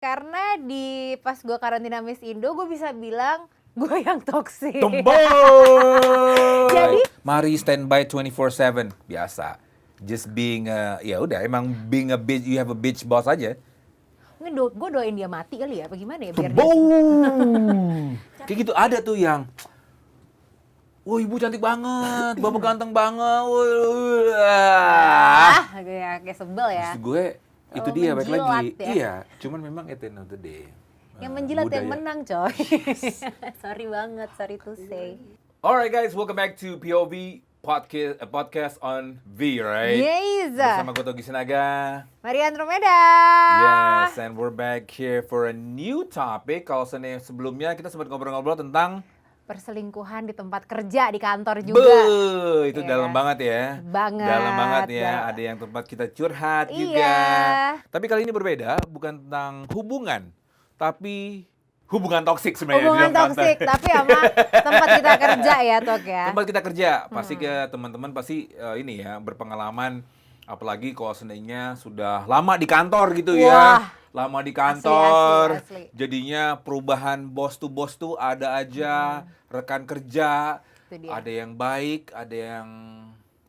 Karena pas gue karantina Miss Indo, gue bisa bilang gue yang toksik. Tomboy. Jadi mari standby 24/7 biasa. Just being ya udah emang being a bitch, you have a bitch boss aja. gue doain dia mati kali ya, apa gimana ya biar dia Boom. Kayak gitu ada tuh yang wah ibu cantik banget, bapak ganteng banget. kayak sebel ya. Maksud gue itu Oh, dia balik menjilat lagi. ya. Iya, cuman memang at the end of the day. Yang menjilat yang budaya. menang, coy. Sorry banget, sorry to say. Alright guys, welcome back to POV podcast on V, right? Yes. Bersama gue Togi Sinaga. Maria Andromeda. Yes, and we're back here for a new topic. Kalau sebelumnya kita sempat ngobrol-ngobrol tentang Perselingkuhan di tempat kerja, di kantor juga. Itu Iya. dalam banget ya. Banget. Dalam banget ya. Dalam. Ada yang tempat kita curhat juga. Iya. Tapi kali ini berbeda, bukan tentang hubungan, tapi hubungan toksik sebenarnya. Hubungan di dalam kantor. toksik, tapi sama tempat kita kerja ya, Tok ya. Tempat kita kerja, pasti ke teman-teman pasti ini ya berpengalaman, apalagi kalau seandainya sudah lama di kantor gitu Wah. ya. Lama di kantor, Asli. jadinya perubahan bos tuh ada aja, rekan kerja, Itu dia. ada yang baik, ada yang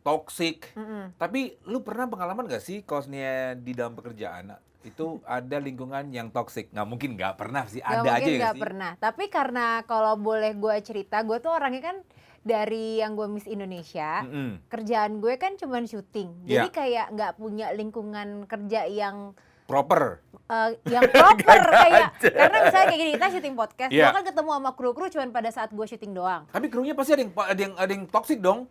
toksik. Tapi lu pernah pengalaman gak sih kalau seandainya di dalam pekerjaan itu ada lingkungan yang toksik? Nggak mungkin nggak pernah sih, ada aja mungkin ya nggak sih? pernah. Tapi karena kalau boleh gue cerita, gue tuh orangnya kan dari yang gue Miss Indonesia, kerjaan gue kan cuman syuting. Jadi Iya. kayak nggak punya lingkungan kerja yang Proper. proper kayak karena misalnya kayak gini, kita syuting podcast, Iya. gue kan ketemu sama kru-kru cuman pada saat gue syuting doang. Tapi krunya pasti ada yang toksik dong.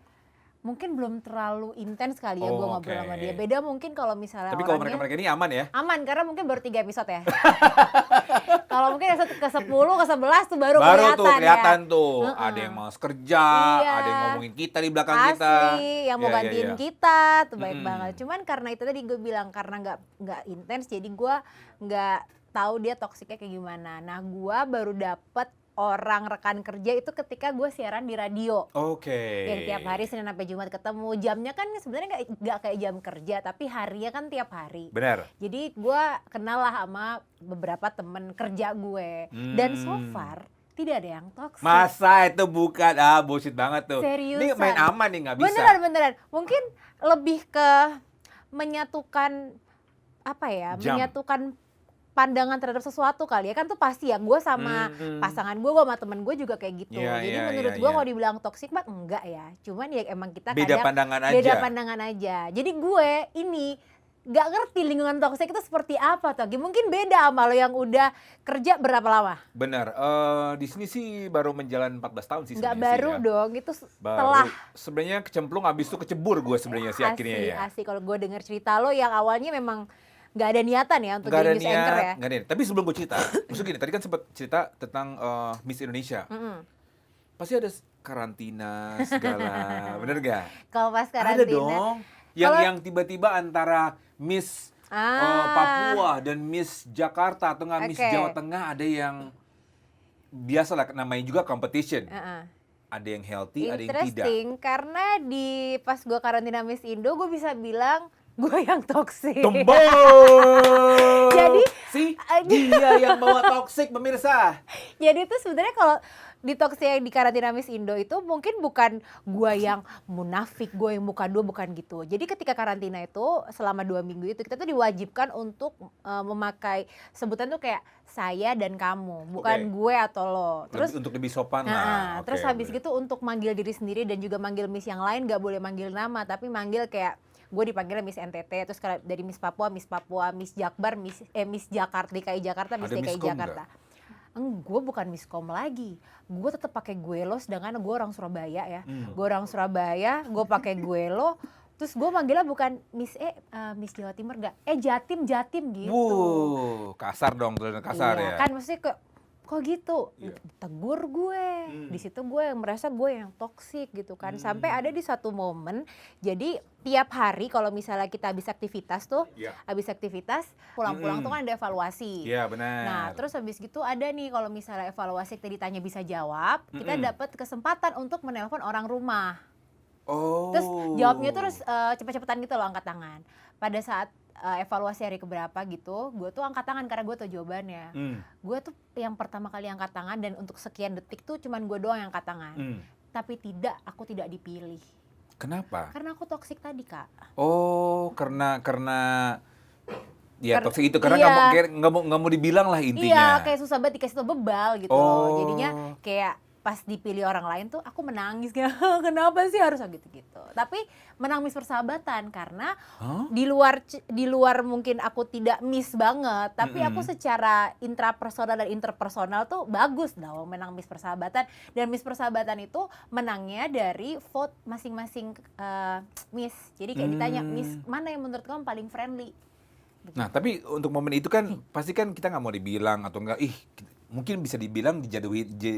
Mungkin belum terlalu intens kali ya gue Oh, ngobrol sama oke. dia. Beda mungkin kalau misalnya Tapi kalau orangnya mereka ini aman ya? aman karena mungkin baru 3 episode ya. Kalau mungkin episode ke-10, ke-11 tuh baru Tuh kelihatan ya. tuh. Ada yang malas kerja, Iya. ada yang ngomongin kita di belakang Asli, kita. yang mau Iya, iya, gantiin iya. kita tuh baik banget. Cuman karena itu tadi gue bilang karena nggak intens, jadi gue nggak tahu dia toksiknya kayak gimana. Nah, gue baru dapet orang rekan kerja itu ketika gue siaran di radio. Oke. Yang tiap hari Senin sampai Jumat ketemu. Jamnya kan sebenarnya nggak kayak jam kerja, tapi harinya kan tiap hari. Benar. Jadi gue kenal lah sama beberapa temen kerja gue. Dan so far tidak ada yang toksik. Masa itu bukan, bullshit banget tuh. Seriusan. Ini main aman nih, nggak bisa. Beneran. Mungkin lebih ke menyatukan apa ya? Jam. Menyatukan pandangan terhadap sesuatu kali ya. Kan tuh pasti ya, gue sama pasangan gue sama temen gue juga kayak gitu. Iya, Jadi iya, menurut iya, gue iya. kalau dibilang toksik mah enggak ya. Cuman ya emang kita Beda pandangan aja. beda pandangan aja. Jadi gue ini gak ngerti lingkungan toksik itu seperti apa Togi. Mungkin beda sama lo yang udah kerja berapa lama? Benar. Di sini sih baru menjalan 14 tahun sih Nggak sebenarnya baru sih ya. dong, itu Baru. setelah Sebenarnya kecemplung, habis itu kecebur gue sebenarnya sih akhirnya ya. Asli, kalau gue denger cerita lo yang awalnya memang nggak ada niatan ya untuk Nggak jadi ada news anchor ya. nggak ada niat. Tapi sebelum gue cerita, maksud gini, tadi kan sempat cerita tentang Miss Indonesia. Pasti ada karantina segala, bener gak? Kalau pas Ada karantina. dong. Kalau- Yang tiba-tiba antara Miss Papua dan Miss Jakarta atau nggak Miss Oke. Jawa Tengah ada yang biasa lah namanya juga competition. Heeh. Ada yang healthy, ada yang tidak. Interesting, karena pas gue karantina Miss Indo, gue bisa bilang gue yang toksik. Tomboy. Jadi, dia yang bawa toksik pemirsa. Jadi itu sebenarnya kalau di toksik yang di karantina Miss Indo itu mungkin bukan gue yang munafik, gue yang muka dua, bukan gitu. Jadi ketika karantina itu selama 2 minggu itu kita tuh diwajibkan untuk memakai sebutan tuh kayak saya dan kamu, bukan Oke. gue atau lo. Terus Untuk lebih sopan Nah, lah. Oke, terus habis bener. gitu untuk manggil diri sendiri dan juga manggil Miss yang lain gak boleh manggil nama, tapi manggil kayak gue dipanggilnya Miss NTT, terus dari Miss Papua, Miss Jakbar, Miss Jakarta, DKI Jakarta, Miss Ada DKI miskom Jakarta. Gue bukan miskom lagi, gue tetap pakai gue lo, sedangkan gue orang Surabaya ya. Gue orang Surabaya, gue pakai gue lo. Terus gue manggilnya bukan Miss Miss Jawa Timur gak? Jatim gitu. Kasar dong, tulisan kasar Iya, ya. kan mesti kok gitu, Iya. tegur gue. Di situ gue yang merasa gue yang toksik gitu kan. Sampai ada di satu momen, jadi tiap hari kalau misalnya kita habis aktivitas tuh, Iya. habis aktivitas pulang-pulang tuh kan ada evaluasi. Iya benar. Nah, terus habis gitu ada nih kalau misalnya evaluasi kita ditanya bisa jawab, kita dapat kesempatan untuk menelpon orang rumah. Oh. Terus jawabnya terus cepet-cepetan gitu loh, angkat tangan. Pada saat evaluasi hari keberapa gitu, gue tuh angkat tangan karena gue tau jawabannya. Gue tuh yang pertama kali angkat tangan dan untuk sekian detik tuh cuman gue doang yang angkat tangan. Tapi aku tidak dipilih. Kenapa? Karena aku toksik tadi, Kak. Oh, karena ya toksik itu karena iya. nggak mau dibilang lah Iya, intinya. kayak susah banget dikasih tau bebal gitu loh. Jadinya kayak pas dipilih orang lain tuh aku menangis kayak kenapa sih harus gitu-gitu. Tapi menang Miss Persahabatan karena di luar mungkin aku tidak miss banget, tapi aku secara intrapersonal dan interpersonal tuh bagus dong menang Miss Persahabatan. Dan Miss Persahabatan itu menangnya dari vote masing-masing Miss. Jadi kayak ditanya, Miss mana yang menurut kamu paling friendly? Nah, tapi untuk momen itu kan pasti kan kita nggak mau dibilang atau enggak, mungkin bisa dibilang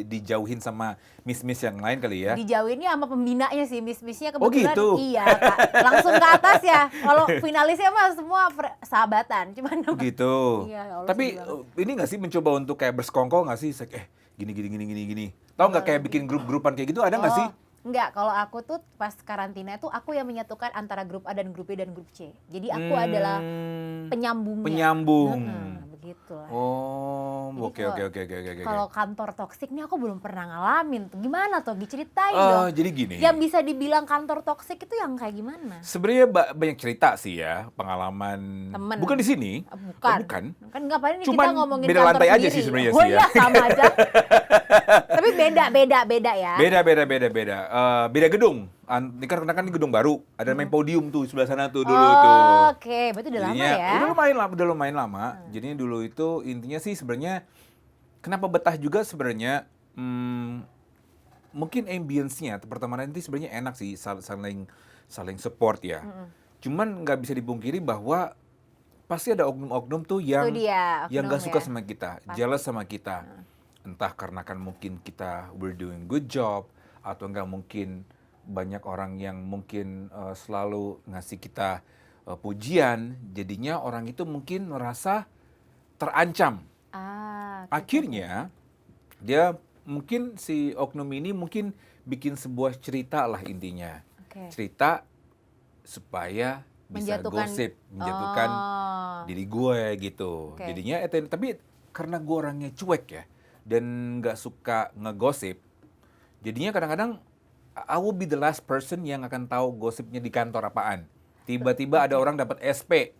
dijauhin sama miss-miss yang lain kali ya. Dijauhinnya sama pembinanya sih, miss-missnya Oh kebetulan gitu? iya Kak, langsung ke atas ya. Kalau finalisnya mah semua sahabatan, cuman Gitu. Iya, ya Allah, Tapi sedih banget. ini nggak sih mencoba untuk kayak bersekongkol nggak sih? Gini. Tahu nggak kayak bikin grup-grupan kayak gitu ada nggak sih? Enggak, kalau aku tuh pas karantina tuh aku yang menyatukan antara grup A dan grup B dan grup C. Jadi aku adalah penyambungnya. Penyambung. Begitulah. Oh, Jadi oke. Kalau kantor toksik nih aku belum pernah ngalamin tuh. Gimana tuh? Ceritain dong. Jadi gini. Yang bisa dibilang kantor toksik itu yang kayak gimana? Sebenarnya banyak cerita sih ya, pengalaman. Temen. Bukan di sini. Bukan. Bukan. Kan ngapain nih Cuman kita ngomongin beda kantor lantai aja sendiri. sih sebenarnya Oh sih ya. iya, sama aja. Tapi beda ya. Beda. Beda gedung. Ini kan gedung baru. Ada main podium tuh sebelah sana tuh dulu Oh, tuh. Oke, berarti udah lama Jadinya, ya. Udah lumayan lama. Jadinya dulu itu intinya sih sebenarnya kenapa betah juga sebenarnya mungkin ambience-nya pertemanan itu sebenarnya enak sih saling support ya. Cuman nggak bisa dipungkiri bahwa pasti ada oknum-oknum tuh yang nggak suka sama kita, jealous sama kita. Entah karena kan mungkin kita we're doing good job atau enggak mungkin banyak orang yang mungkin selalu ngasih kita pujian, jadinya orang itu mungkin merasa terancam. Akhirnya dia mungkin si oknum ini mungkin bikin sebuah cerita lah intinya. Cerita supaya bisa gosip, menjatuhkan diri gue gitu. Jadinya tapi karena gue orangnya cuek ya dan nggak suka ngegosip, jadinya kadang-kadang I will be the last person yang akan tahu gosipnya di kantor apaan. Tiba-tiba ada orang dapat SP.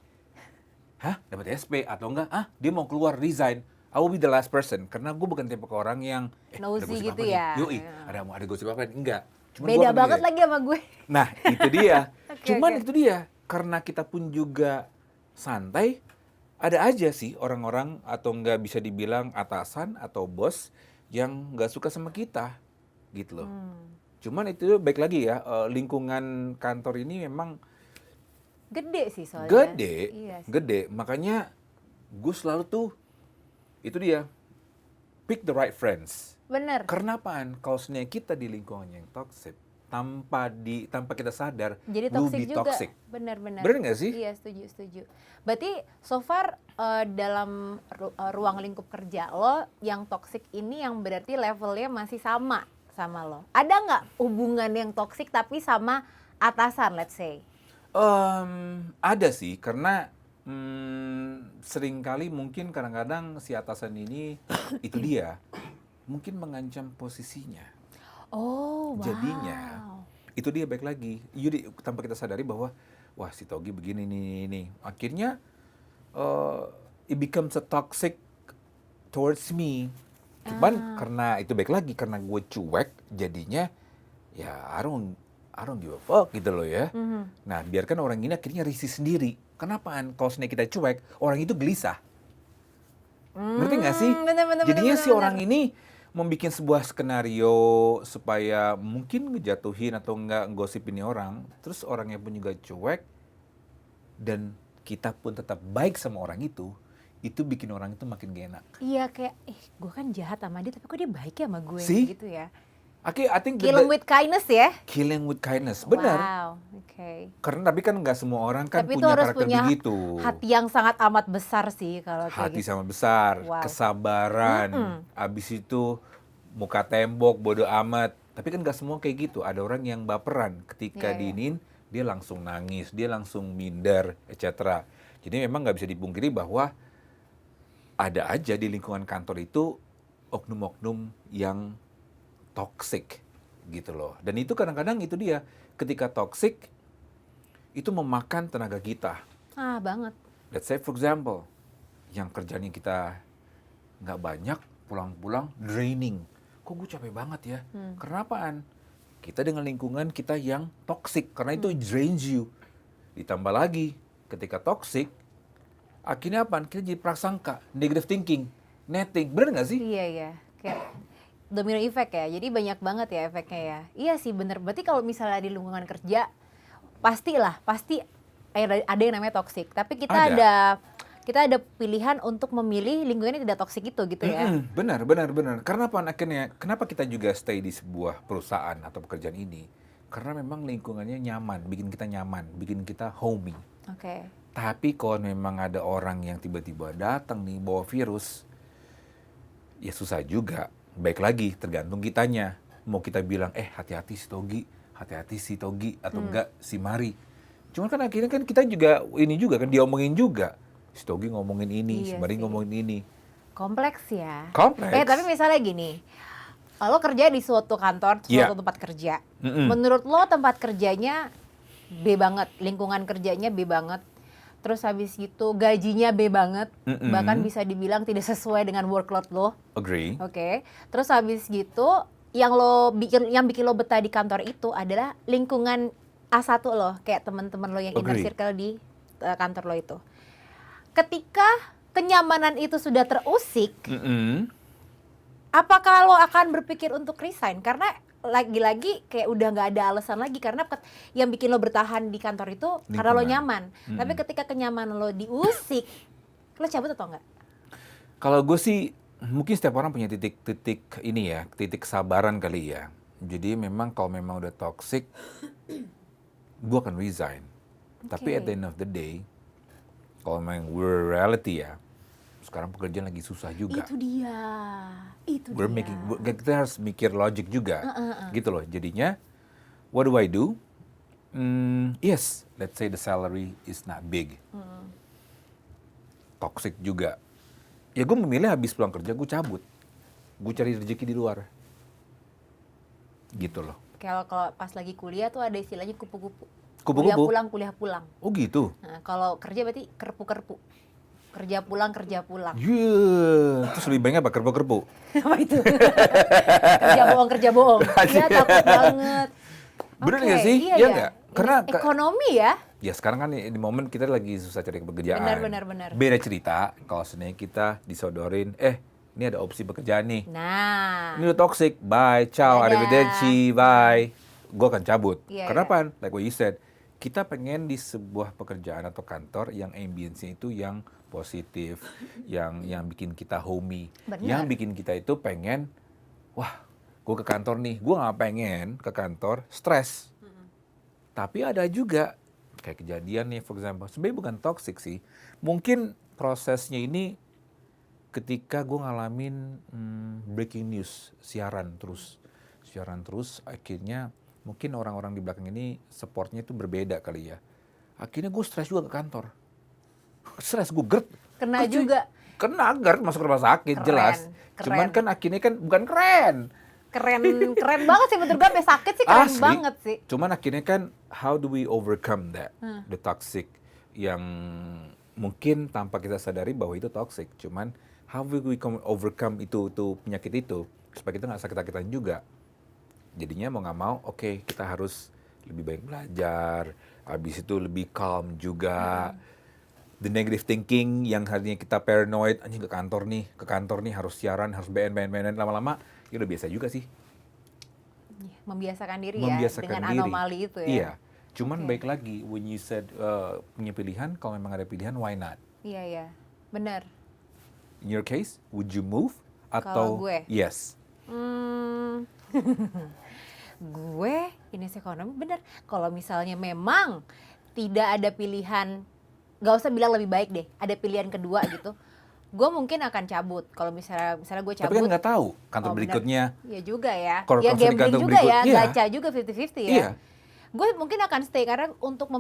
Hah? Dapat SP? Atau enggak? Dia mau keluar, resign. I will be the last person. Karena gue bukan tipe orang yang nosy gitu ya. Yoi, ada gosip apa nih? Enggak. Cuman beda banget lagi sama gue. Nah, itu dia. Itu dia. Karena kita pun juga santai, ada aja sih orang-orang atau enggak bisa dibilang atasan atau bos yang enggak suka sama kita. Gitu loh. Cuman itu baik lagi ya, lingkungan kantor ini memang gede sih soalnya. Gede. Makanya gue selalu tuh, itu dia, pick the right friends. Bener. Karena apaan? Kalau sebenarnya kita di lingkungan yang toxic, tanpa kita sadar, jadi toxic juga. Toxic. Bener. Bener nggak sih? Iya, setuju. Berarti so far dalam ruang lingkup kerja lo, yang toxic ini yang berarti levelnya masih sama lo. Ada nggak hubungan yang toksik tapi sama atasan, let's say? Ada sih, karena seringkali mungkin kadang-kadang si atasan ini itu dia mungkin mengancam posisinya. Oh, wow. Jadinya itu dia baik lagi. Tanpa kita sadari bahwa wah si Togi begini nih. Akhirnya it becomes a toxic towards me. Cuman karena itu baik lagi, karena gue cuek, jadinya ya I don't give a fuck gitu loh ya. Nah, biarkan orang ini akhirnya risih sendiri. Kenapaan? Kalau kita cuek, orang itu gelisah. Ngerti nggak sih? Jadinya si orang ini membuat sebuah skenario supaya mungkin ngejatuhin atau enggak nggosipin orang. Terus orangnya pun juga cuek, dan kita pun tetap baik sama orang itu bikin orang itu makin gak enak. Iya, kayak gue kan jahat sama dia tapi kok dia baik ya sama gue gitu ya. I think killing with kindness ya. Killing with kindness, benar. Wow, oke. Karena tapi kan nggak semua orang kan tapi punya karakter punya begitu. Hati yang sangat amat besar sih kalau kayak hati gitu. sangat besar, kesabaran. Abis itu muka tembok, bodo amat. Tapi kan nggak semua kayak gitu. Ada orang yang baperan ketika diinin, dia langsung nangis, dia langsung minder, etc. Jadi memang nggak bisa dipungkiri bahwa ada aja di lingkungan kantor itu oknum-oknum yang toxic gitu loh. Dan itu kadang-kadang itu dia, ketika toxic itu memakan tenaga kita. Banget. Let's say for example, yang kerjanya kita nggak banyak, pulang-pulang draining. Kok gue capek banget ya? Kenapaan? Kita dengan lingkungan kita yang toxic, karena itu drains you. Ditambah lagi, ketika toxic, akhirnya apa? Kita jadi prasangka, negative thinking, netting. Bener nggak sih? Iya. Kayak domino effect ya. Jadi banyak banget ya efeknya ya. Iya sih bener. Berarti kalau misalnya di lingkungan kerja, pasti ada yang namanya toxic. Tapi kita ada pilihan untuk memilih lingkungan yang tidak toksik itu gitu ya. Benar. Karena apa akhirnya? Kenapa kita juga stay di sebuah perusahaan atau pekerjaan ini? Karena memang lingkungannya nyaman, bikin kita nyaman, bikin kita homey. Oke. Tapi kalau memang ada orang yang tiba-tiba datang nih bawa virus, ya susah juga. Baik lagi, tergantung kitanya. Mau kita bilang, hati-hati si Togi, atau enggak si Mari. Cuman kan akhirnya kan kita juga diomongin juga. Si Togi ngomongin ini, si Mari ngomongin ini. Kompleks ya. Kompleks. Tapi misalnya gini, lo kerja di suatu kantor, suatu tempat kerja. Menurut lo tempat kerjanya B banget, lingkungan kerjanya B banget. Terus habis gitu gajinya B banget, bahkan bisa dibilang tidak sesuai dengan workload lo. Agree. Oke. Terus habis gitu yang bikin lo betah di kantor itu adalah lingkungan A1 lo, kayak teman-teman lo yang inner circle di kantor lo itu. Ketika kenyamanan itu sudah terusik, apakah lo akan berpikir untuk resign? Karena lagi-lagi kayak udah nggak ada alasan lagi, karena yang bikin lo bertahan di kantor itu karena lo nyaman. Tapi ketika kenyamanan lo diusik, lo cabut atau enggak? Kalau gue sih mungkin setiap orang punya titik ini ya, titik kesabaran kali ya. Jadi memang kalau memang udah toxic, gue akan resign. Tapi at the end of the day, kalau memang we're reality ya, sekarang pekerjaan lagi susah juga. Itu dia. Kita harus mikir logic juga, gitu loh. Jadinya, what do I do? Yes, let's say the salary is not big. Toxic juga. Ya gue memilih habis pulang kerja, gue cabut. Gue cari rezeki di luar. Gitu loh. Kalau pas lagi kuliah tuh ada istilahnya kupu-kupu. Kupu-kupu? Kuliah pulang. Oh gitu? Nah, kalau kerja berarti kerpu-kerpu. Kerja pulang. Terus lebih baiknya apa? Kerpu-kerpu? Apa itu? kerja bohong. Iya, takut banget. Bener nggak sih? Iya nggak? Karena ekonomi ya. Ya sekarang kan di momen kita lagi susah cari pekerjaan. Benar. Beda cerita kalau sebenarnya kita disodorin, ini ada opsi pekerjaan nih. Nah. Ini udah toxic, bye, ciao, arrivederci, bye. Gue akan cabut. Kenapa? Like what you said, kita pengen di sebuah pekerjaan atau kantor yang ambience-nya itu yang positif, yang bikin kita homey, yang bikin kita itu pengen, wah, gue ke kantor nih, gue nggak pengen ke kantor stres. Tapi ada juga kayak kejadian nih, for example, sebenarnya bukan toxic sih, mungkin prosesnya ini ketika gue ngalamin breaking news, siaran terus, akhirnya mungkin orang-orang di belakang ini supportnya itu berbeda kali ya. Akhirnya gue stres juga ke kantor. Stres, gue GERD. Kena juga. Kena GERD, masuk rumah sakit, jelas. Cuman kan akhirnya kan bukan keren. Keren banget sih, menurut gue sampai sakit sih keren banget sih. Cuman akhirnya kan, how do we overcome that? The toxic yang mungkin tanpa kita sadari bahwa itu toxic. Cuman how will we overcome itu penyakit itu supaya kita nggak sakit-sakitan juga. Jadinya mau nggak mau, oke, kita harus lebih baik belajar, habis itu lebih calm juga. The negative thinking yang harinya kita paranoid, anjing ke kantor nih harus siaran, harus BN, lama-lama ya udah biasa juga sih. Membiasakan diri dengan anomali itu ya. Iya, cuman baik lagi, when you said punya pilihan, kalau memang ada pilihan, why not? Iya, benar. In your case, would you move? Atau kalau gue? Yes. Gue ini ekonomi bener. Kalau misalnya memang tidak ada pilihan, gak usah bilang lebih baik deh, ada pilihan kedua gitu, gue mungkin akan cabut. Kalau misalnya gue cabut. Tapi kan nggak tahu kantor berikutnya. Iya juga ya. Ya gambling juga ya, gacha juga 50-50 ya. Iya. Gue mungkin akan stay karena untuk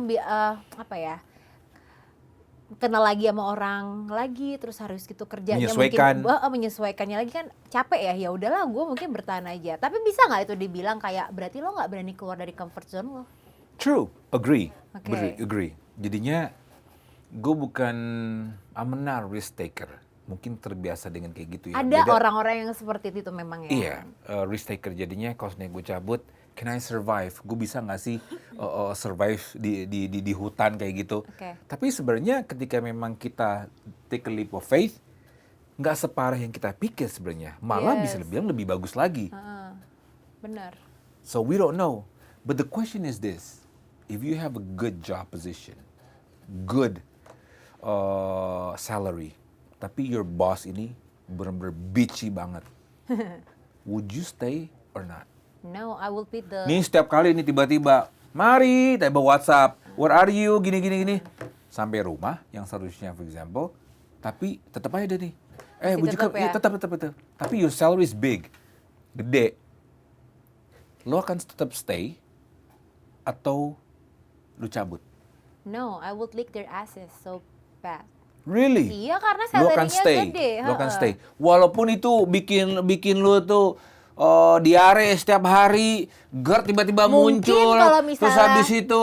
kenal lagi sama orang lagi, terus harus gitu kerjanya menyesuaikan. mungkin menyesuaikannya lagi kan capek ya. Ya udahlah, gue mungkin bertahan aja. Tapi bisa nggak itu dibilang kayak berarti lo nggak berani keluar dari comfort zone lo? True, agree, Okay. agree. Jadinya gue bukan, I'm not risk taker. Mungkin terbiasa dengan kayak gitu ya. Ada orang-orang yang seperti itu memang ya. Iya, risk taker. Jadinya kalau gue cabut, can I survive? Gue bisa nggak sih survive di hutan kayak gitu? Okay. Tapi sebenarnya ketika memang kita take a leap of faith, nggak separah yang kita pikir sebenarnya. Malah bisa lebih bagus lagi. Benar. So we don't know. But the question is this: if you have a good job position, good salary, tapi your boss ini benar-benar bitchy banget, would you stay or not? No, I will be the... Nih setiap kali ini tiba-tiba, mari, tiba WhatsApp, where are you, gini. Sampai rumah, yang seharusnya for example, tapi tetap aja nih. Would you come? Ya? Tetap. Tapi your salary is big, gede. Lo akan tetap stay, atau lu cabut? No, I would lick their asses so bad. Really? Iya, karena Lo akan salary-nya stay. gede. Lo akan stay. Walaupun itu bikin lu tuh diare setiap hari, GERD tiba-tiba Mungkin muncul, kalau misalnya- terus habis itu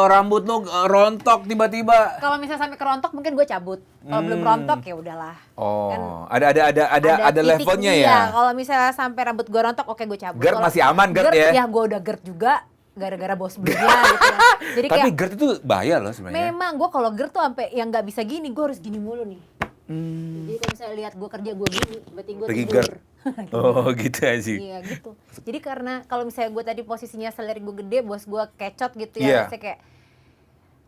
rambut lu rontok tiba-tiba. Kalau misalnya sampai kerontok mungkin gue cabut. Kalau belum rontok ya udahlah. Oh, Kan ada titik levelnya dia. ya. Kalau misalnya sampai rambut gue rontok, oke gue cabut. GERD Kalau masih aman, GERD ya? Ya gue udah GERD juga gara-gara bos belinya gitu ya. Jadi Tapi kayak GERD itu bahaya loh sebenarnya. memang gue kalau GERD tuh sampai yang nggak bisa gini, gue harus gini mulu nih. Jadi kalau misalnya lihat gue kerja gue gini, berarti gue Lagi tidur. GERD. Oh, gitu aja sih. Iya gitu. Jadi karena kalau misalnya gue tadi posisinya salary gue gede, bos gue kecot gitu Iya. ya, saya kayak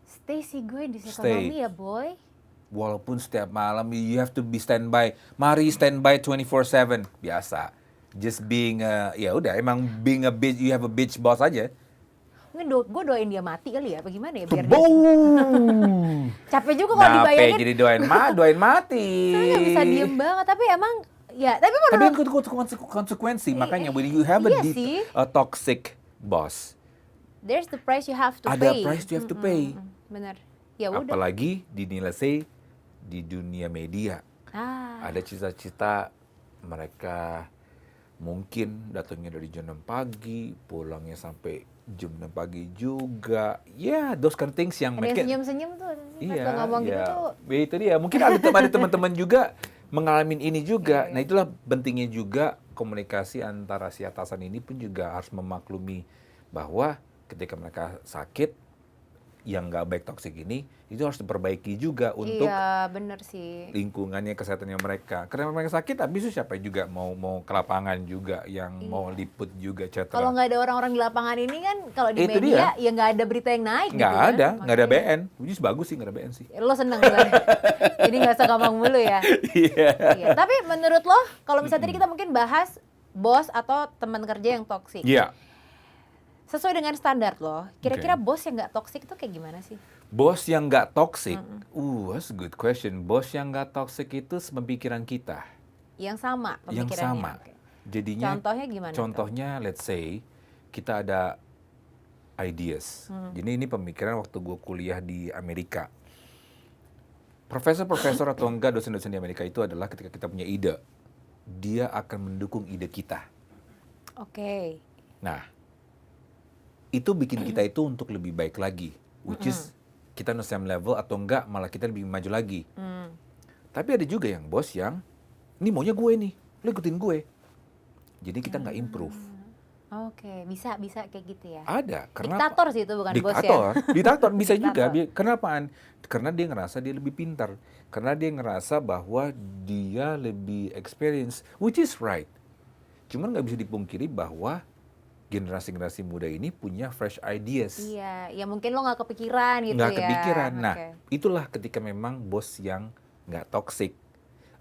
stay sih gue di Stay. ekonomi ya boy. Walaupun setiap malam you have to be standby. Mari standby 24/7 biasa. Just being ya udah emang being a bitch, you have a bitch boss aja. Mungkin gue doain dia mati kali ya, bagaimana ya biar dia Boom. capek juga kalau dibayangin. Jadi doain mati. Saya nggak bisa diem banget, tapi emang ya, tapi Tapi menurut itu konsekuensi. Makanya when you have Iya sih. a toxic boss, there's the price you have to ada pay. price you have to pay. Bener. Ya udah. Apalagi dinilai di dunia media. Ada cita-cita mereka mungkin datangnya dari jam 6 pagi, pulangnya sampai jam 6 pagi juga. Ya, those kind of things yang Ada yang mereka... senyum-senyum tuh. Iya, Pas lo ngomong gitu tuh. Ya, itu dia. Mungkin ada teman-teman juga mengalami ini juga. Nah, itulah pentingnya juga komunikasi antara si atasan ini pun juga harus memaklumi bahwa ketika mereka sakit, yang nggak baik toksik ini, itu harus diperbaiki juga untuk Iya, bener sih. lingkungannya, kesehatannya mereka. Karena mereka sakit, habis itu siapa juga mau ke lapangan juga, yang mau liput juga, etc. Kalau nggak ada orang-orang di lapangan ini kan, kalau di Itu media ya nggak ada berita yang naik Nggak gitu ada, kan. nggak ada BN. Which is bagus sih, nggak ada BN sih. Lo seneng gue. Jadi nggak usah ngomong mulu ya. Iya. Iya. Tapi menurut lo, kalau misalnya tadi kita mungkin bahas bos atau teman kerja yang toksik. Iya. Sesuai dengan standar lo, kira-kira bos yang nggak toksik itu kayak gimana sih? Bos yang nggak toxic, that's a good question. Bos yang nggak toxic itu pemikiran kita. Yang sama pemikirannya. Yang sama. Oke. Jadinya, Contohnya gimana tuh? contohnya, let's say, kita ada ideas. Jadi ini pemikiran waktu gue kuliah di Amerika. Profesor-profesor atau enggak dosen-dosen di Amerika itu adalah ketika kita punya ide, dia akan mendukung ide kita. Oke. Nah, itu bikin kita itu untuk lebih baik lagi, which is kita on the same level atau enggak malah kita lebih maju lagi. Tapi ada juga yang bos yang, ini maunya gue nih, lo ikutin gue. Jadi kita nggak improve. Oke, bisa kayak gitu ya. Ada, karena Diktator sih itu bukan bos ya. Diktator bisa juga. Diktator. Kenapaan? Karena dia ngerasa dia lebih pintar, karena dia ngerasa bahwa dia lebih experience, which is right. Cuman nggak bisa dipungkiri bahwa generasi muda ini punya fresh ideas. Iya, ya mungkin lo nggak kepikiran gitu Nggak ya. kepikiran. Nah, Oke. itulah ketika memang bos yang nggak toxic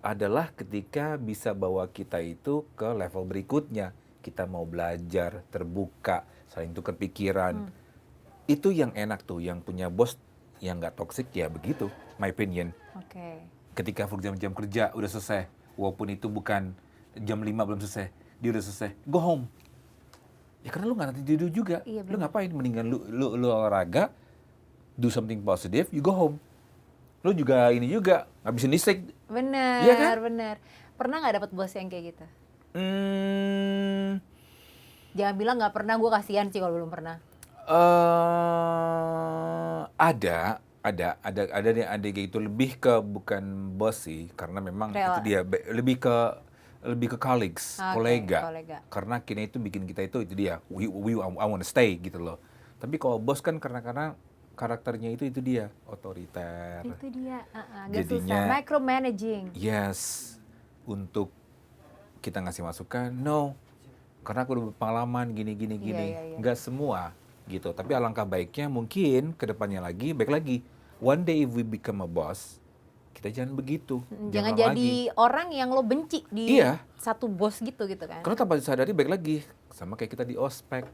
adalah ketika bisa bawa kita itu ke level berikutnya. Kita mau belajar, terbuka, saling tukar pikiran. Itu yang enak tuh, yang punya bos yang nggak toxic ya begitu, my opinion. Oke. Ketika for jam kerja udah selesai, walaupun itu bukan jam 5 belum selesai, dia udah selesai, go home. Ya karena lu nggak nanti tidur juga. Iya, Lu ngapain? Mendingan lu olahraga, do something positive, you go home. lu juga ini juga ngabisin listrik. Bener, Iya kan? bener. Pernah nggak dapet bos yang kayak gitu? Hmm, Jangan bilang nggak pernah, gue kasihan sih kalau belum pernah. Ada kayak gitu, lebih ke bukan bos sih, karena memang Rela. itu dia lebih ke colleagues, kolega. Karena kini itu bikin kita itu dia, I wanna stay gitu loh. Tapi kalau bos kan karena karakternya itu dia otoriter. Itu dia, agak Jadinya, susah. Micromanaging. Yes, untuk kita ngasih masukan, no, karena aku udah berpengalaman gini. Iya. Nggak semua gitu. Tapi alangkah baiknya mungkin kedepannya baik lagi. One day if we become a boss, kita jangan begitu. Jangan jadi orang yang lo benci di satu bos gitu kan. Karena tanpa disadari baik lagi, sama kayak kita di ospek.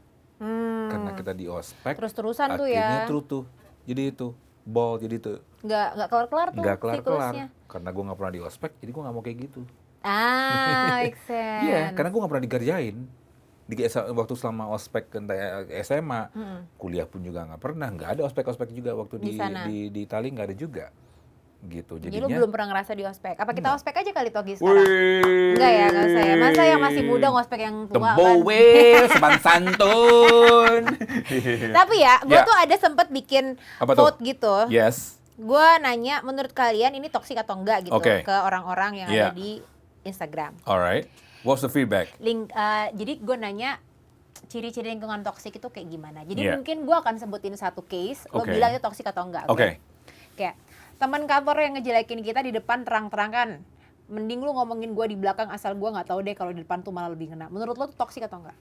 Karena kita di ospek, terus-terusan tuh ya. akhirnya terus tuh, jadi itu, ball, jadi itu. Nggak kelar-kelar tuh siklusnya. Karena gue nggak pernah di ospek, jadi gue nggak mau kayak gitu. Make sense. Iya, karena gue nggak pernah dikerjain. Waktu selama ospek SMA, kuliah pun juga nggak pernah. Nggak ada ospek juga waktu di Itali, nggak ada juga. Gitu. Jadi lu belum pernah ngerasa di ospek. Apa kita ospek aja kali Togi sekarang? Enggak ya, nggak usah ya. Masa yang masih muda ngospek yang tua Tembowe, sopan santun. Tapi ya, gue tuh ada sempet bikin vote gitu. Yes. Gue nanya, menurut kalian ini toksik atau enggak gitu ke orang-orang yang ada di Instagram. Alright. What's the feedback? Jadi gue nanya ciri-ciri lingkungan toksik itu kayak gimana. Jadi mungkin gue akan sebutin satu case, lo bilang itu toksik atau enggak. Kayak teman kantor yang ngejelekin kita di depan terang-terangan. Mending lu ngomongin gue di belakang, asal gue nggak tahu deh kalau di depan tuh malah lebih ngena. Menurut lo tuh toksik atau enggak?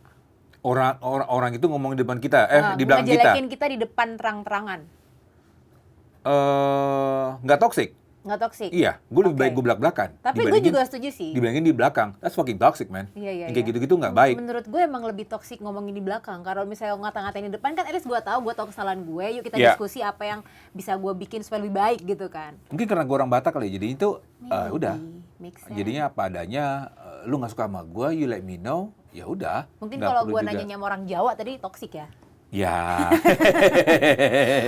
Orang itu ngomong di depan kita, di belakang kita. Ngejelekin kita di depan terang-terangan. Nggak toksik. Nggak toksik? Iya, gue lebih baik gue belak-belakan. Tapi gue juga setuju sih. Dibilangin di belakang, that's fucking toxic, man. Iya. Kayak gitu-gitu nggak baik. Menurut gue emang lebih toksik ngomongin di belakang. Kalau misalnya ngata-ngatain di depan kan at least gue tahu kesalahan gue. Yuk kita diskusi apa yang bisa gue bikin supaya lebih baik gitu kan. Mungkin karena gue orang Batak kali, jadi itu udah. Jadinya apa adanya, lu nggak suka sama gue, you let me know, ya udah. Mungkin kalau gue nanya sama orang Jawa tadi toksik ya. Ya.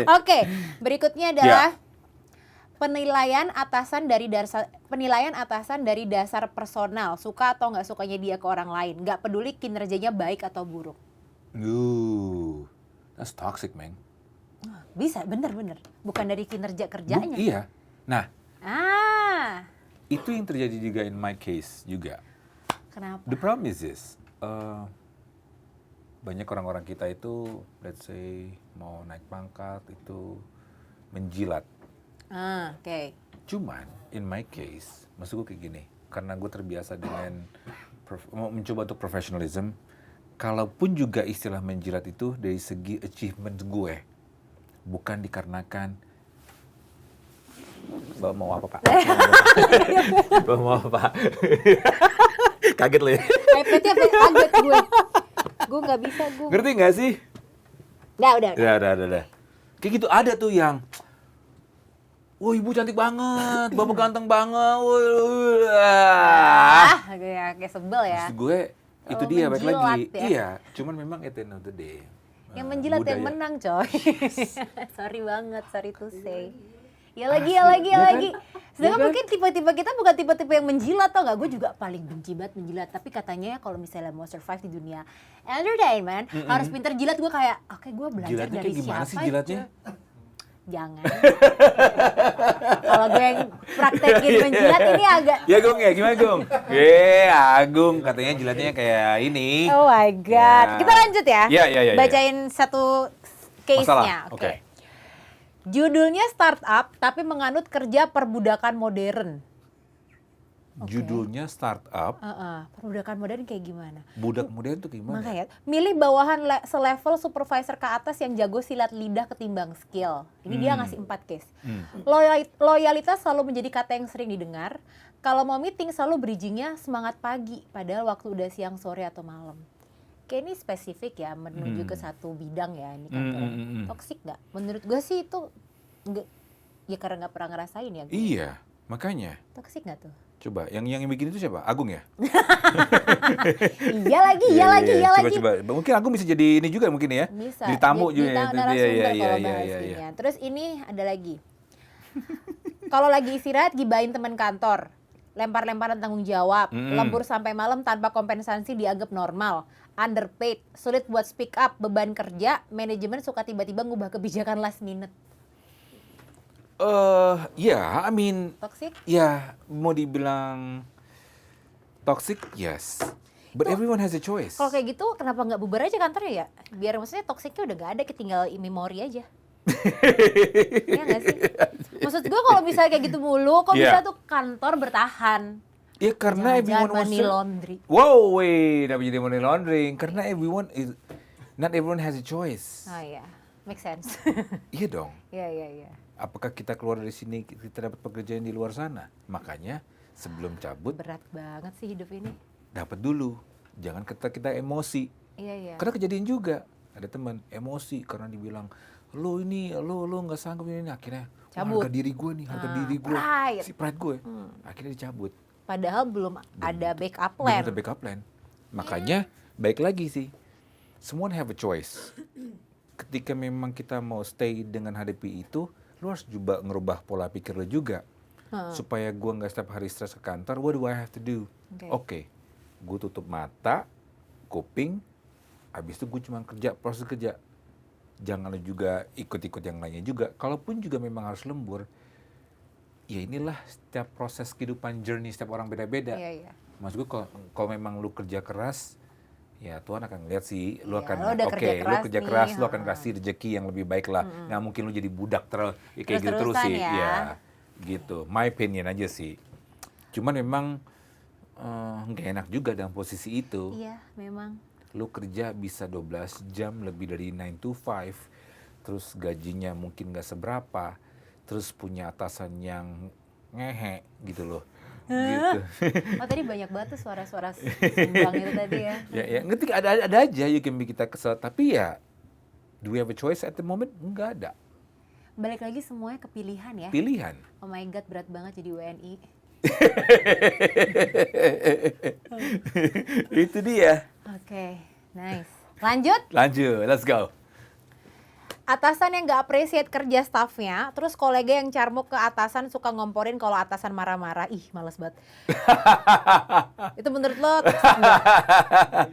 Oke, berikutnya adalah penilaian atasan dari dasar personal, suka atau nggak sukanya dia ke orang lain, nggak peduli kinerjanya baik atau buruk. That's toxic, man. Bisa, bener. Bukan dari kinerja kerjanya. Iya. Nah, itu yang terjadi juga in my case juga. Kenapa? The problem is this, banyak orang-orang kita itu, let's say mau naik pangkat itu menjilat. Cuman, in my case, maksud gue kayak gini, karena gue terbiasa dengan mencoba untuk professionalism, kalaupun juga istilah menjilat itu dari segi achievement gue, bukan dikarenakan mau apa Pak? Mau apa? Kaget lo ya? iPad-nya kaget gue. Gue nggak bisa, gue. Ngerti nggak sih? Udah. Kayak gitu ada tuh yang, wah ibu cantik banget, bapak ganteng banget, Kayak sebel ya. Maksud gue, itu dia balik lagi. Ya? Iya, cuman memang at the end of the day. Yang menjilat yang menang coy. Sorry to say. Ya lagi. Sedangkan mungkin tipe-tipe kita bukan tipe-tipe yang menjilat, tau gak? Gue juga paling benci banget menjilat. Tapi katanya kalau misalnya mau survive di dunia entertainment, harus pinter jilat. Gue kayak, oke, gue belajar jilatnya dari gimana siapa sih jilatnya? Jangan. Kalau gue yang praktekin menjilat ini agak... Ya Gung ya, gimana Gung? Agung katanya jilatnya kayak ini. Oh my God. Kita lanjut ya? Iya. Bacain satu case-nya. Oke. Judulnya startup tapi menganut kerja perbudakan modern. Judulnya startup. Perbudakan modern kayak gimana? Budak modern tuh gimana? Makanya, milih bawahan selevel supervisor ke atas yang jago silat lidah ketimbang skill. Ini dia ngasih 4 case. Loyalitas selalu menjadi kata yang sering didengar. Kalau mau meeting selalu bridgingnya semangat pagi, padahal waktu udah siang, sore, atau malam. Kayak ini spesifik ya, menuju ke satu bidang ya ini kantor. Toksik nggak? Menurut gue sih itu nggak, ya karena nggak pernah ngerasain ya. Gue. Iya, makanya. Toksik nggak tuh? Coba, yang bikin itu siapa? Agung ya? Iya lagi. Coba. Mungkin Agung bisa jadi ini juga mungkin ya? Bisa. Jadi tamu juga. Narasumber kalau bahas ini. Terus ini ada lagi. Kalau lagi istirahat gibain teman kantor, lempar-lemparan tanggung jawab, lembur sampai malam tanpa kompensasi dianggap normal, underpaid, sulit buat speak up, beban kerja, manajemen suka tiba-tiba ngubah kebijakan last minute. I mean, Toxic? ya mau dibilang toxic, yes. But everyone has a choice. Kalau kayak gitu, kenapa nggak bubar aja kantornya ya? Biar maksudnya toksiknya udah nggak ada, tinggal memori aja. Iya nggak sih? Maksud gue kalau misalnya kayak gitu mulu, kok bisa tuh kantor bertahan? Ya karena everyone money laundry. Wow, wait, apa jadi money laundering? Karena not everyone has a choice. Oh iya, make sense. Iya dong. Iya. Apakah kita keluar dari sini kita dapat pekerjaan di luar sana? Makanya sebelum cabut. Berat banget sih hidup ini. Dapat dulu, jangan kita emosi. Iya. Karena kejadian juga ada teman emosi karena dibilang lo nggak sanggup ini akhirnya harga diri gue nih, pride gue, akhirnya dicabut. Padahal belum ada backup plan. Belum ada backup plan. Makanya baik lagi sih, semua have a choice. Ketika memang kita mau stay dengan hadapi itu, lo harus juga ngerubah pola pikir lo juga. Supaya gue nggak setiap hari stres ke kantor, what do I have to do? Oke. Gue tutup mata, kuping, habis itu gue cuma proses kerja. Jangan juga ikut-ikut yang lainnya juga. Kalaupun juga memang harus lembur, ya inilah setiap proses kehidupan journey setiap orang beda-beda. Iya. Maksud gue kalau memang lu kerja keras, ya Tuhan akan lihat sih, lu akan lu kerja keras, lu akan kasih rezeki yang lebih baik lah. Nggak mungkin lu jadi budak kayak gitu terus sih. Ya, gitu. My opinion aja sih. Cuman memang nggak enak juga dalam posisi itu. Iya, memang. Lu kerja bisa 12 jam lebih dari 9 to 5, terus gajinya mungkin nggak seberapa, terus punya atasan yang ngehe gitu loh. Gitu. Oh tadi banyak banget tuh suara-suara sumbang itu tadi ya. Ya ngerti, ada aja yang bikin kita kesel, tapi ya do we have a choice at the moment? Nggak ada. Balik lagi semuanya ke pilihan ya. Pilihan. Oh my God, berat banget jadi WNI. Itu dia. Oke, nice. Lanjut, let's go. atasan yang nggak appreciate kerja staffnya, terus kolega yang carmuk ke atasan suka ngomporin kalau atasan marah-marah. Ih, males banget. Itu menurut lo toxic nggak?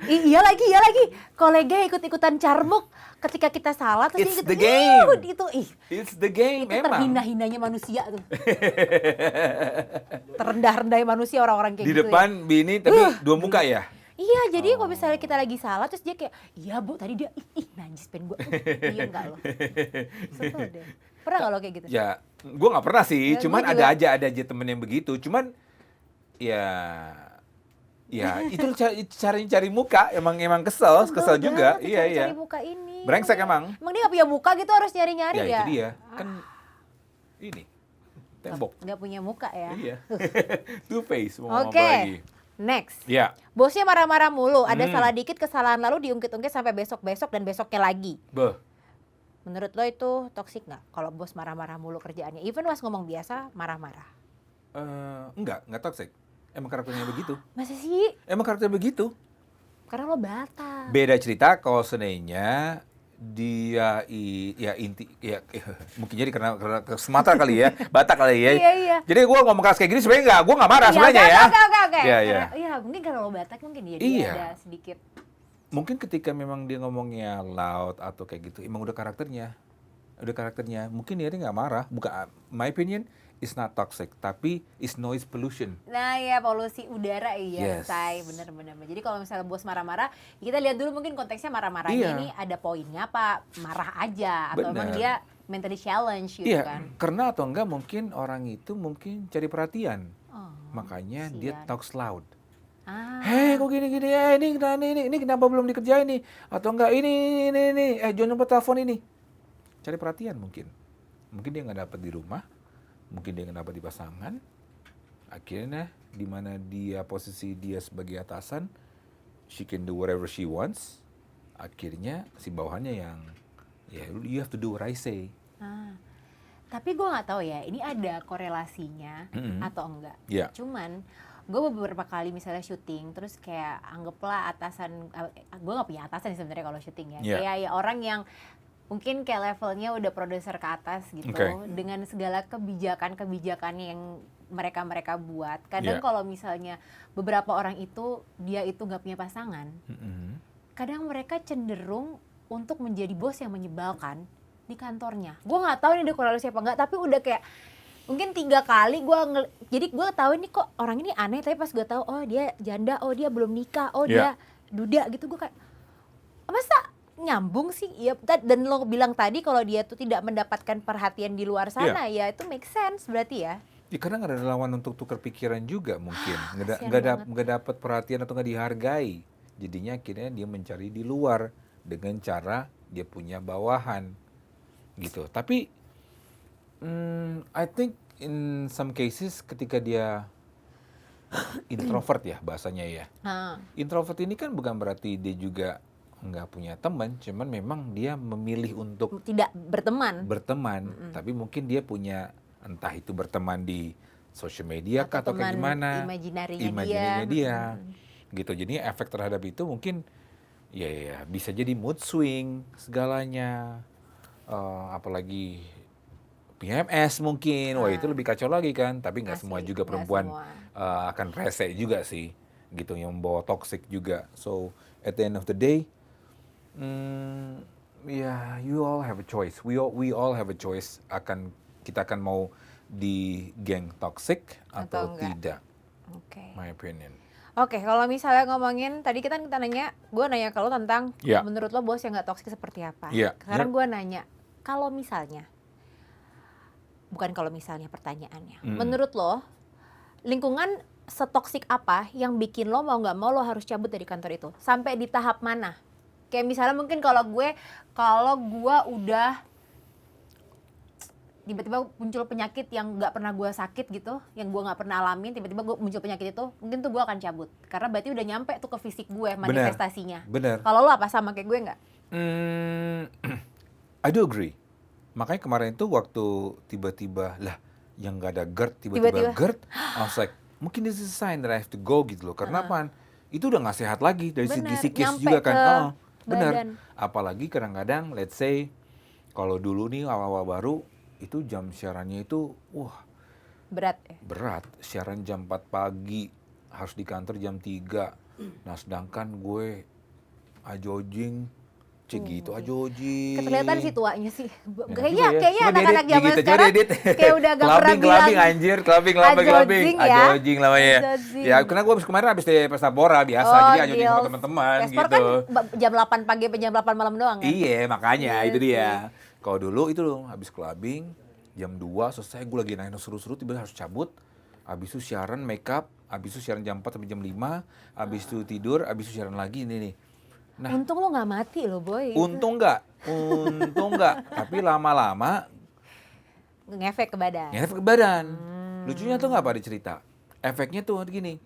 Iya lagi. Kolega ikut-ikutan carmuk ketika kita salah, terus It's dia ikut, the game. It's the game, itu memang. terhina-hinanya manusia tuh. Terendah-rendahnya manusia orang-orang kayak Di gitu depan ya. bini tapi dua muka ya? Iya, jadi kalau misalnya kita lagi salah, terus dia kayak, iya bu, tadi dia, najis pen gue. Iya enggak loh. Sebel deh. Pernah nggak lo kayak gitu? Ya, gue nggak pernah sih. Ya, cuman gua ada juga. aja temen yang begitu. Cuman, ya itu cari muka. Emang kesel juga. Iya. Cari muka ini. Brengsek emang. Emang dia nggak punya muka gitu, harus nyari-nyari ya? Ya itu dia. Kan ini tembok. Nggak punya muka ya? Iya. Two face. Mau apa Oke. lagi? Next. Ya. Bosnya marah-marah mulu, ada salah dikit, kesalahan lalu diungkit-ungkit sampai besok-besok dan besoknya lagi. Menurut lo itu toksik nggak? Kalau bos marah-marah mulu kerjaannya, even pas ngomong biasa marah-marah. Enggak toxic. Emang karakternya begitu. Masa sih? Emang karakternya begitu. Karena lo Batak. Beda cerita kalau seandainya dia mungkin jadi karena ke Sumatera kali ya, Batak kali ya. Iya. Jadi gue ngomong keras kayak gini sebenarnya gue nggak marah sebenarnya ya. Oke. Iya. Iya, mungkin karena lo Batak mungkin dia ada sedikit. Mungkin ketika memang dia ngomongnya loud atau kayak gitu, emang udah karakternya. Mungkin dia nggak marah. Bukan, my opinion is not toxic, tapi is noise pollution. Nah ya, polusi udara Yes. say, bener. Jadi kalau misalnya bos marah-marah, kita lihat dulu mungkin konteksnya marah-marahnya ini ada poinnya apa, marah aja atau emang dia mentally challenge gitu kan. Karena atau enggak mungkin orang itu cari perhatian. Makanya kasian. dia talks loud. Hei, kok gini ini kenapa belum dikerjain nih? Atau enggak ini, jangan lupa telepon ini. Cari perhatian mungkin dia nggak dapat di rumah, mungkin dia nggak dapat di pasangan. Akhirnya di mana posisi dia sebagai atasan, she can do whatever she wants. Akhirnya si bawahannya yang you have to do what I say. Tapi gue nggak tahu ya, ini ada korelasinya atau enggak. Yeah. Cuman gue beberapa kali misalnya syuting, terus kayak anggaplah atasan, gue nggak punya atasan sebenarnya kalau syuting ya. Yeah. Kayak ya orang yang mungkin kayak levelnya udah produser ke atas gitu, dengan segala kebijakan yang mereka buat. Kadang kalau misalnya beberapa orang itu dia itu nggak punya pasangan, kadang mereka cenderung untuk menjadi bos yang menyebalkan di kantornya. Gue nggak tahu ini dia korelasi apa nggak, tapi udah kayak mungkin 3 kali jadi gue tahu ini kok orang ini aneh, tapi pas gue tahu oh dia janda, oh dia belum nikah, oh dia duda gitu, gue kayak masa nyambung sih? Ya, dan lo bilang tadi kalau dia tuh tidak mendapatkan perhatian di luar sana, ya itu make sense berarti ya. Ya karena nggak ada lawan untuk tukar pikiran juga mungkin, nggak dapat perhatian atau nggak dihargai, jadinya akhirnya dia mencari di luar dengan cara dia punya bawahan gitu. Tapi I think in some cases ketika dia introvert ya bahasanya ya, introvert ini kan bukan berarti dia juga nggak punya teman, cuman memang dia memilih untuk tidak berteman, tapi mungkin dia punya entah itu berteman di social media atau kayak gimana, imajinarinya dia. Gitu. Jadi efek terhadap itu mungkin ya bisa jadi mood swing segalanya, apalagi PMS mungkin, wah itu lebih kacau lagi kan. Tapi nggak semua juga perempuan akan rese juga sih, gitu, yang membawa toxic juga. So at the end of the day, you all have a choice. We all have a choice. Kita akan mau di geng toxic atau tidak. My opinion. Oke, kalau misalnya ngomongin tadi gue nanya kalau tentang menurut lo bos yang nggak toksik seperti apa? Sekarang gue nanya, pertanyaannya, menurut lo lingkungan setoksik apa yang bikin lo mau nggak mau lo harus cabut dari kantor itu? Sampai di tahap mana? Kayak misalnya mungkin kalau gue udah tiba-tiba muncul penyakit yang nggak pernah gue sakit gitu, yang gue nggak pernah alamin, tiba-tiba gue muncul penyakit itu, mungkin tuh gue akan cabut karena berarti udah nyampe tuh ke fisik gue manifestasinya. Bener. Kalau lo apa sama kayak gue nggak? I do agree. Makanya kemarin tuh waktu tiba-tiba lah yang nggak ada GERD, tiba-tiba GERD, I was like mungkin this is a sign that I have to go gitu loh. Karena apaan? Itu udah nggak sehat lagi dari segi psikis juga kan. Bener. Apalagi kadang-kadang let's say kalau dulu nih awal-awal baru itu jam siarannya itu berat. Siaran jam 4 pagi harus di kantor jam 3. Nah sedangkan gue ajojing gitu ajojing. Kelihatan sih tuanya sih. Kayaknya anak-anak zaman sekarang kayak udah gak pernah bilang clubbing anjir, clubbing. Ajojing namanya. Ya karena gue kemarin habis dari pesta pora biasa, jadi ajojing sama teman-teman gitu. Kan jam 8 pagi sampai jam 8 malam doang kan? Iya, makanya itu dia. Kalau dulu itu loh, habis clubbing, jam 2 selesai, gue lagi naik seru-seru, tiba-tiba harus cabut. Habis itu siaran make up, habis itu siaran jam 4 sampai jam 5, habis itu tidur, habis itu siaran lagi nih. Nah, untung lo gak mati loh boy. Untung nggak. Tapi lama-lama ngefek ke badan. Lucunya tuh nggak pada cerita. Efeknya tuh gini,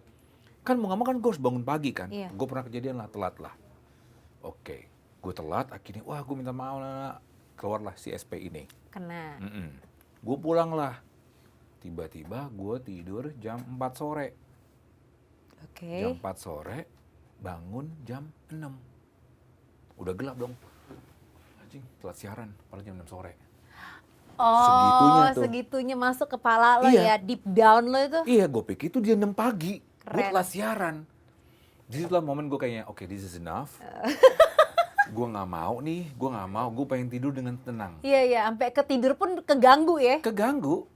kan mau nggak mau kan gue harus bangun pagi kan. Gue pernah kejadian lah, telat lah. Oke, gue telat, akhirnya wah gue minta maaf lah. Keluarlah si SP ini. Kena. Gue pulang lah. Tiba-tiba gue tidur jam 4 sore. Jam 4 sore, bangun jam 6. Udah gelap dong. Anjing, telat siaran, padahal jam 6 sore. Segitunya masuk kepala lo ya, deep down lo itu. Iya, gue pikir itu jam 6 pagi. Gue telat siaran. Jadi itulah momen gue kayaknya, oke, this is enough. Gue nggak mau, gue pengen tidur dengan tenang. Iya, sampai ketidur pun keganggu ya. Keganggu,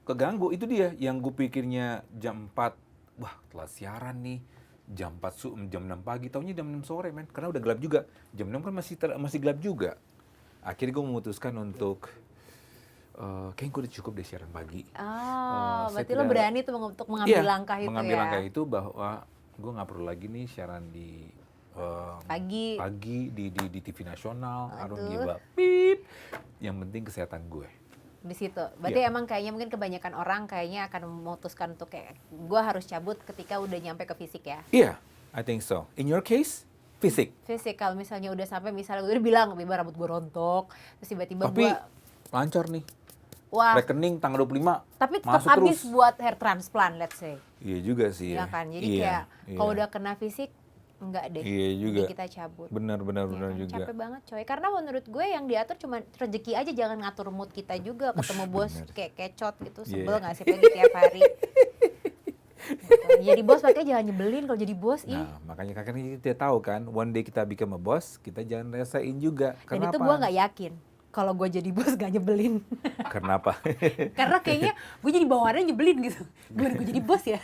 itu dia yang gue pikirnya jam 4, wah telat siaran nih, jam 6 pagi, taunya jam 6 sore men, karena udah gelap juga, jam 6 kan masih gelap juga. Akhirnya gue memutuskan untuk, kayaknya gue udah cukup deh siaran pagi. Berarti lo berani tuh untuk mengambil langkah itu mengambil langkah itu bahwa gue nggak perlu lagi nih siaran di pagi di TV nasional, I don't give a beep. Yang penting kesehatan gue. Di situ. Berarti emang kayaknya mungkin kebanyakan orang kayaknya akan memutuskan untuk kayak gue harus cabut ketika udah nyampe ke fisik ya. Iya, I think so. In your case, fisik. Fisik, kalau misalnya udah sampai misalnya gue udah bilang, rambut gue rontok, terus tiba-tiba gue lancar nih. Wah. Rekening tanggal 25. Tapi tetap habis buat hair transplant, let's say. Iya juga sih. Iya kan. Jadi kayak kalau udah kena fisik enggak deh. Iya juga. Jadi kita cabut. Benar kan? juga. Capek banget coy. Karena menurut gue yang diatur cuma rezeki aja, jangan ngatur mood kita juga. Ketemu bos kayak kecot gitu, sebel nggak sih pagi tiap hari. Gitu. Jadi bos pakai jangan nyebelin kalau jadi bos. Nah, makanya kita tahu kan, one day kita become a boss, kita jangan rasain juga. Dan Kenapa? itu gue nggak yakin kalau gue jadi bos gak nyebelin. Kenapa? Karena kayaknya gue jadi bawahannya nyebelin gitu. Gue jadi bos ya.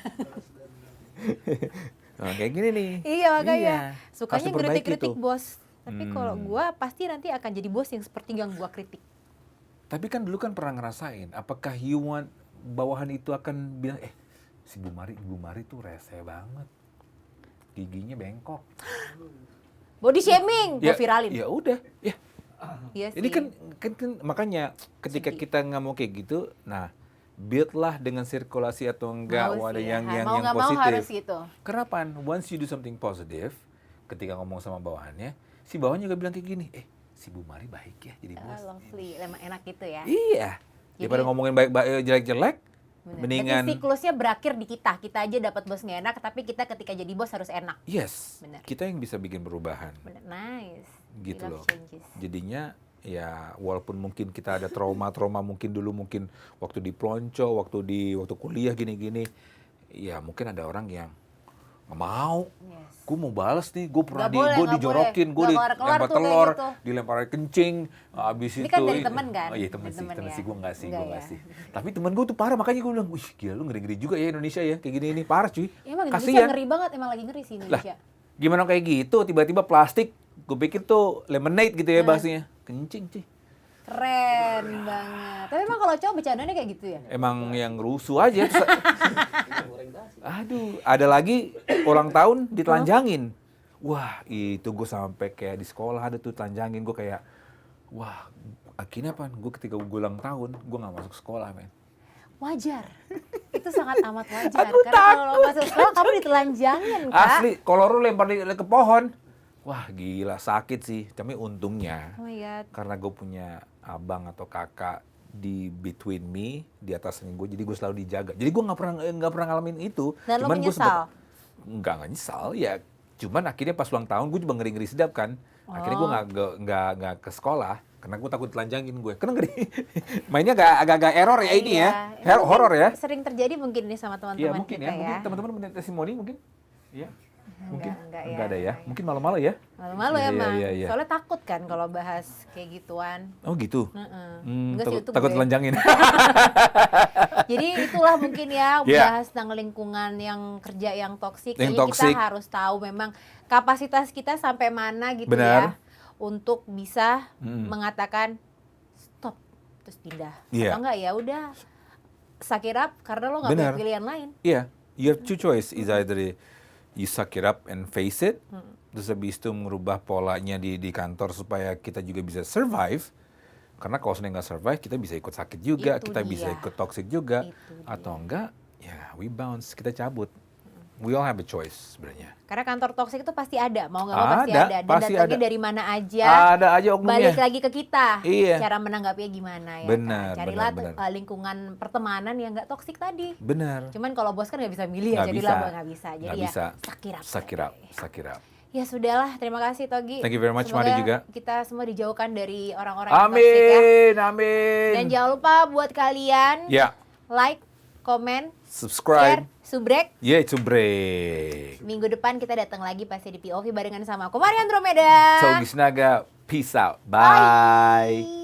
Nah, kayak gini nih. Iya makanya. Iya. Sukanya Harus diperbaiki kritik-kritik tuh. bos. Tapi kalau gue pasti nanti akan jadi bos yang seperti yang gue kritik. Tapi kan dulu kan pernah ngerasain, apakah you want bawahan itu akan bilang, si Bu Mari tuh rese banget. Giginya bengkok. Body shaming, gue viralin. Ya udah, ya. Iya sih. Ini kan makanya ketika kita ngomong kayak gitu, nah build-lah dengan sirkulasi atau enggak, ada yang mau nggak mau positif. harus gitu. Kenapa? Once you do something positive, ketika ngomong sama bawahannya, si bawahan juga bilang kayak gini, si Bu Mari baik ya jadi bos. Lovely, emang enak gitu ya. Iya. Daripada ngomongin jelek-jelek, mendingan. Berarti siklusnya berakhir di kita. Kita aja dapat bos nggak enak, tapi kita ketika jadi bos harus enak. Yes. Bener. Kita yang bisa bikin perubahan. Bener. Nice. Gitu loh. Changes. Jadinya ya walaupun mungkin kita ada trauma mungkin dulu mungkin waktu di pelonco, waktu kuliah gini-gini, ya mungkin ada orang yang nggak mau. Yes. Gue mau balas nih, gue pernah Gak dijorokin, gue dilempar telur, dilempar kencing, abis ini itu. kan dari teman kan? Oh iya temen sih, gue nggak sih. Ya. Tapi temen gue tuh parah, makanya gue bilang, wih gila lu ngeri-ngeri juga ya Indonesia ya, kayak gini parah cuy. Emang Indonesia Kasian. ngeri banget, emang lagi ngeri sih Indonesia. Lah, gimana kayak gitu, tiba-tiba plastik, gue pikir tuh lemonade gitu ya bahasanya, kencing cuy. Keren banget. Tapi emang kalau cowok bercandanya kayak gitu ya? Emang yang rusuh aja. Aduh, ada lagi ulang tahun ditelanjangin. Wah, itu gue sampai kayak di sekolah ada tuh telanjangin. Gue kayak, wah, akhirnya apa? Gue ketika gue ulang tahun, gue gak masuk sekolah, men. Wajar. Itu sangat amat wajar. Aku Karena kalau lo masuk sekolah, kamu ditelanjangin, Kak. Asli, kalau lu lempar ke pohon, wah gila, sakit sih. Tapi untungnya, Oh my God. karena gue punya abang atau kakak di between me, di atas gue, jadi gue selalu dijaga. Jadi gue nggak pernah ngalamin itu. Dan lo gue menyesal? nggak nyesal, ya. Cuman akhirnya pas ulang tahun gue juga ngeri-ngeri sedap kan. Akhirnya gue nggak ke sekolah karena gue takut telanjangin gue. Karena ngeri. Mainnya agak error ya ini ya. Horor ya. Sering terjadi mungkin ini sama teman-teman Iya mungkin kita ya. Mungkin teman-teman punya testimoni mungkin. Iya. Mungkin enggak ada ya. Mungkin malu-malu ya. Malu-malu Iya, emang. iya. Soalnya takut kan kalau bahas kayak gituan. Oh gitu. Enggak sih, itu Takut gue. telanjangin. Jadi itulah mungkin ya Yeah. bahas tentang lingkungan yang kerja yang toksik. Yang Kayaknya toksik. kita harus tahu memang kapasitas kita sampai mana gitu Benar. ya untuk bisa mengatakan stop terus pindah. Iya. Atau enggak ya udah suck it up karena lo nggak punya Benar. pilihan lain. Iya, your two choice is either you suck it up and face it, terus habis itu merubah polanya di kantor supaya kita juga bisa survive. Karena kalau sudah nggak survive, kita bisa ikut sakit juga, Itu kita bisa dia. ikut toxic juga, Itu atau enggak, ya we bounce, kita cabut. We all have a choice sebenarnya. Karena kantor toksik itu pasti ada, mau nggak mau pasti Ada, ada. Dan pasti datangnya ada. dari mana aja. Ada aja oknumnya. Balik lagi ke kita, Iya. cara menanggapinya gimana ya. Benar, kan? Carilah benar. lingkungan pertemanan yang nggak toksik tadi. Benar. Cuman kalau bos kan nggak bisa milih ya, Nggak jadilah bisa. nggak bisa. Jadi Nggak ya bisa. suck it up. Suck it up. Ya sudahlah, terima kasih Togi. Thank you very much, Semoga Mari juga. kita semua dijauhkan dari orang-orang yang toksik ya. Amin, amin. Dan jangan lupa buat kalian Ya, like, komen, subscribe. share, subrek. Yeah, it's a break. Minggu depan kita datang lagi pasti di POV barengan sama aku Maria Andromeda. Togi Sinaga, peace out. Bye.